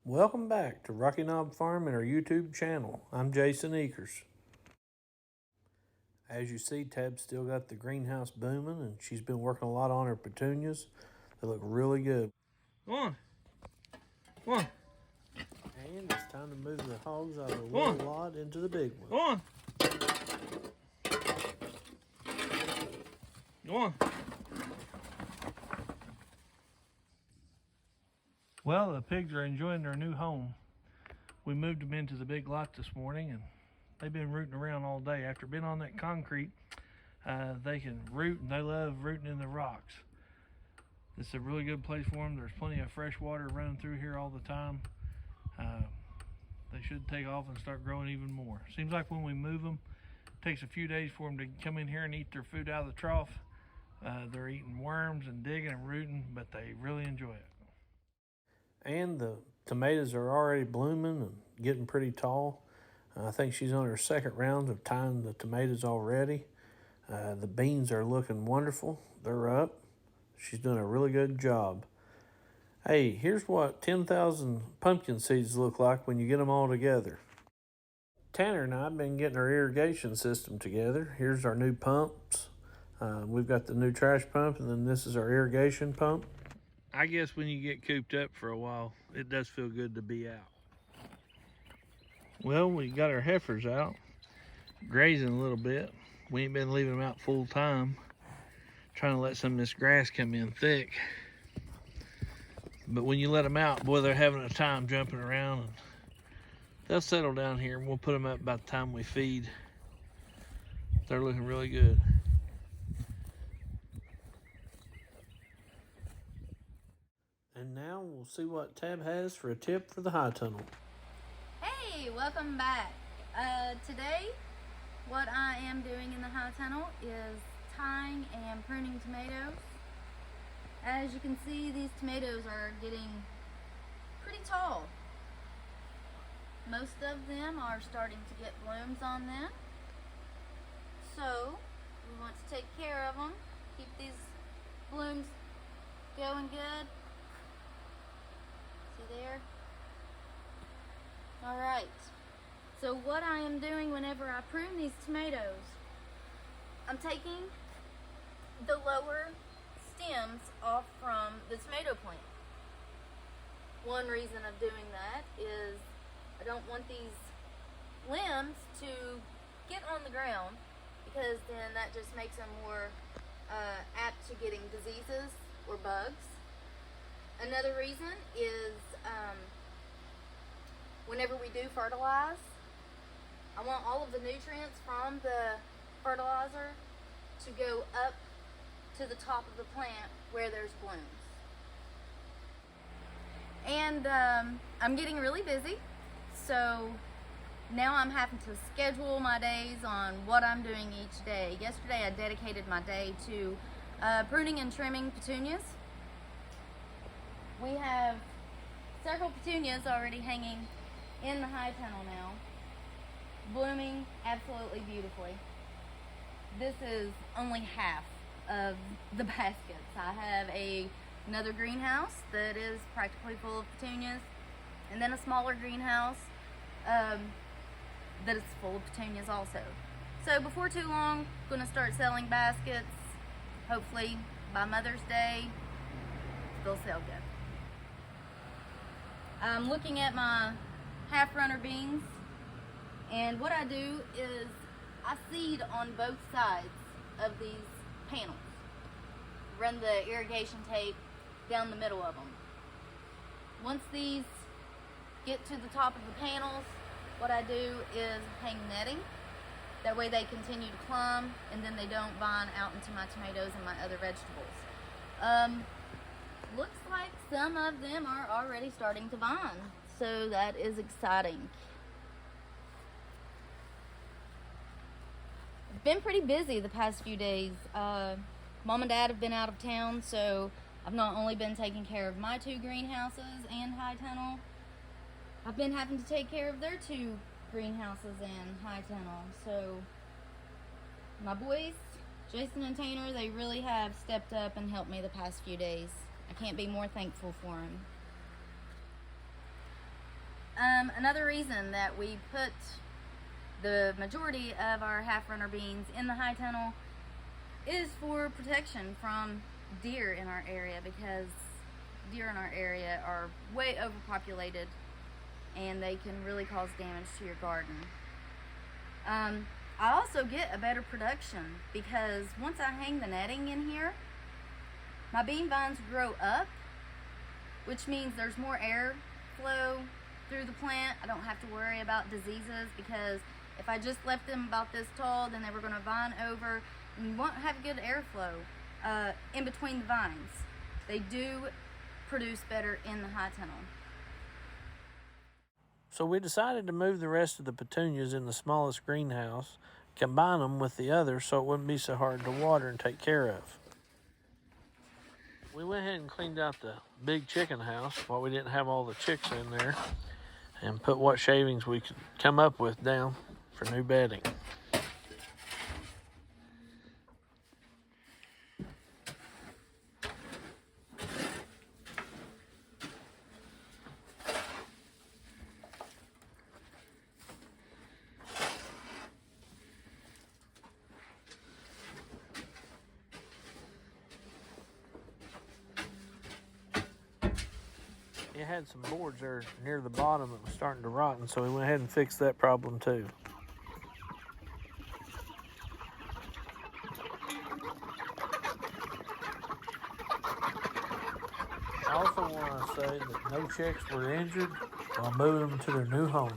Welcome back to Rocky Knob Farm and our YouTube channel. I'm Jason Eakers. As you see, Tab's still got the greenhouse booming, and she's been working a lot on her petunias. They look really good. Come on. Come on. And it's time to move the hogs out of the little lot into the big one. Go on. Go on. Well, the pigs are enjoying their new home. We moved them into the big lot this morning, and they've been rooting around all day. After being on that concrete, they can root, and they love rooting in the rocks. It's a really good place for them. There's plenty of fresh water running through here all the time. They should take off and start growing even more. Seems like when we move them, it takes a few days for them to come in here and eat their food out of the trough. They're eating worms and digging and rooting, but they really enjoy it. And the tomatoes are already blooming and getting pretty tall. I think she's on her second round of tying the tomatoes already. The beans are looking wonderful. They're up. She's doing a really good job. Hey, here's what 10,000 pumpkin seeds look like when you get them all together. Tanner and I have been getting our irrigation system together. Here's our new pumps. We've got the new trash pump, and then this is our irrigation pump. I guess when you get cooped up for a while, it does feel good to be out. Well, we got our heifers out, grazing a little bit. We ain't been leaving them out full time, trying to let some of this grass come in thick. But when you let them out, boy, they're having a time jumping around, and they'll settle down here, and we'll put them up by the time we feed. They're looking really good. And now we'll see what Tab has for a tip for the Hightunnel. Hey, welcome back. Today, what I am doing in the Hightunnel is tying and pruning tomatoes. As you can see, these tomatoes are getting pretty tall. Most of them are starting to get blooms on them. So, we want to take care of them, keep these blooms going good. See there? Alright, so what I am doing whenever I prune these tomatoes, I'm taking the lower stems off from the tomato plant. One reason of doing that is I don't want these limbs to get on the ground, because then that just makes them more apt to getting diseases or bugs. Another reason is whenever we do fertilize, I want all of the nutrients from the fertilizer to go up to the top of the plant where there's blooms. And I'm getting really busy, so now I'm having to schedule my days on what I'm doing each day. Yesterday I dedicated my day to pruning and trimming petunias. We have several petunias already hanging in the Hightunnel now, blooming absolutely beautifully. This is only half of the baskets. I have another greenhouse that is practically full of petunias, and then a smaller greenhouse that is full of petunias also. So before too long, I'm going to start selling baskets. Hopefully by Mother's Day, they'll sell good. I'm looking at my half-runner beans, and what I do is I seed on both sides of these panels. Run the irrigation tape down the middle of them. Once these get to the top of the panels, what I do is hang netting. That way they continue to climb, and then they don't vine out into my tomatoes and my other vegetables. Looks like some of them are already starting to vine, so that is exciting. I've been pretty busy the past few days. Mom and Dad have been out of town, so I've not only been taking care of my two greenhouses and Hightunnel, I've been having to take care of their two greenhouses and Hightunnel. So my boys, Jason and Tanner, they really have stepped up and helped me the past few days. I can't be more thankful for them. Another reason that we put the majority of our half runner beans in the high tunnel is for protection from deer in our area, because deer in our area are way overpopulated and they can really cause damage to your garden. I also get a better production because once I hang the netting in here, my bean vines grow up, which means there's more air flow through the plant. I don't have to worry about diseases, because if I just left them about this tall, then they were going to vine over, and you won't have good airflow in between the vines. They do produce better in the high tunnel. So we decided to move the rest of the petunias in the smallest greenhouse, combine them with the others so it wouldn't be so hard to water and take care of. We went ahead and cleaned out the big chicken house while we didn't have all the chicks in there, and put what shavings we could come up with down for new bedding. It had some boards there near the bottom that was starting to rot, and so we went ahead and fixed that problem too. I also want to say that no chicks were injured while moving them to their new home.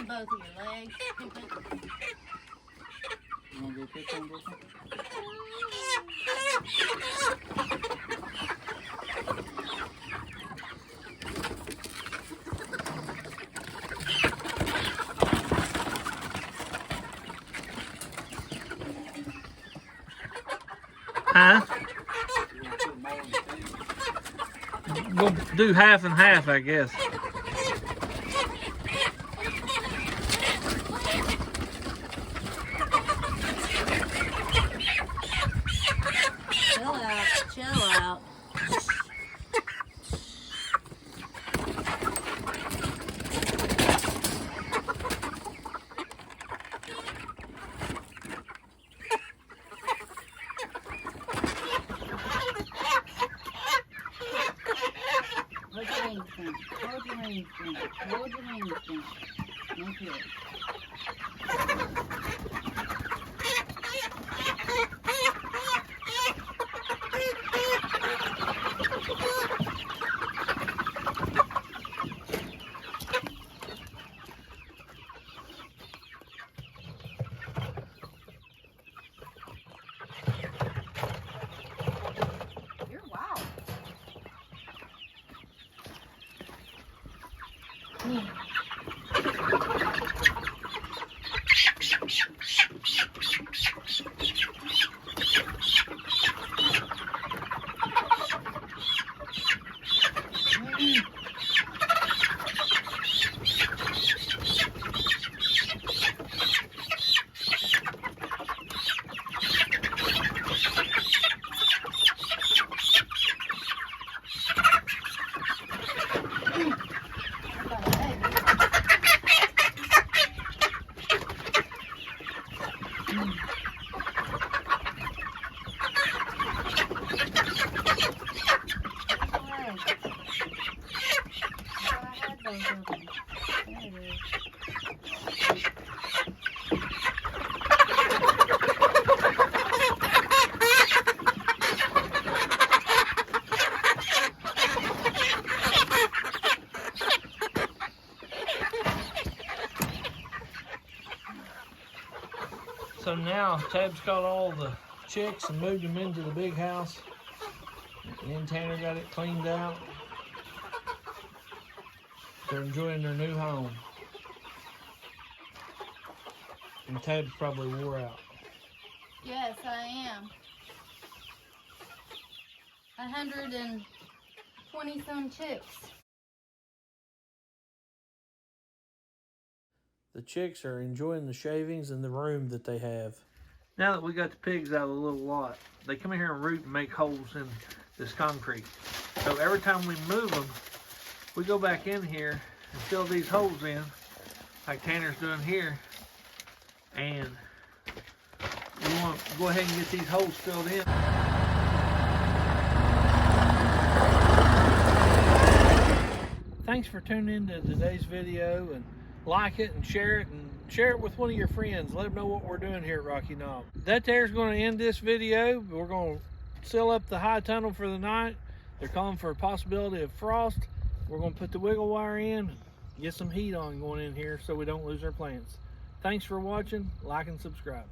Both of your legs. You want to go kick on this one? Huh? You want to put more in the thing? We'll do half and half, I guess. Chill out. Hold your wings down. Hold your wings down. Hold your wings down. Okay. You're wild. So now Tab's got all the chicks and moved them into the big house. And then Tanner got it cleaned out. They're enjoying their new home. And Tab's probably wore out. Yes, I am. 120 some chicks. The chicks are enjoying the shavings and the room that they have. Now that we got the pigs out of the little lot, they come in here and root and make holes in this concrete. So every time we move them, we go back in here and fill these holes in, like Tanner's doing here. And we want to go ahead and get these holes filled in. Thanks for tuning in to today's video, and like it and share it with one of your friends. Let them know what we're doing here at Rocky Knob. That there's going to end this video. We're going to seal up the high tunnel for the night. They're calling for a possibility of frost. We're going to put the wiggle wire in and get some heat on going in here so we don't lose our plants. Thanks for watching. Like and subscribe.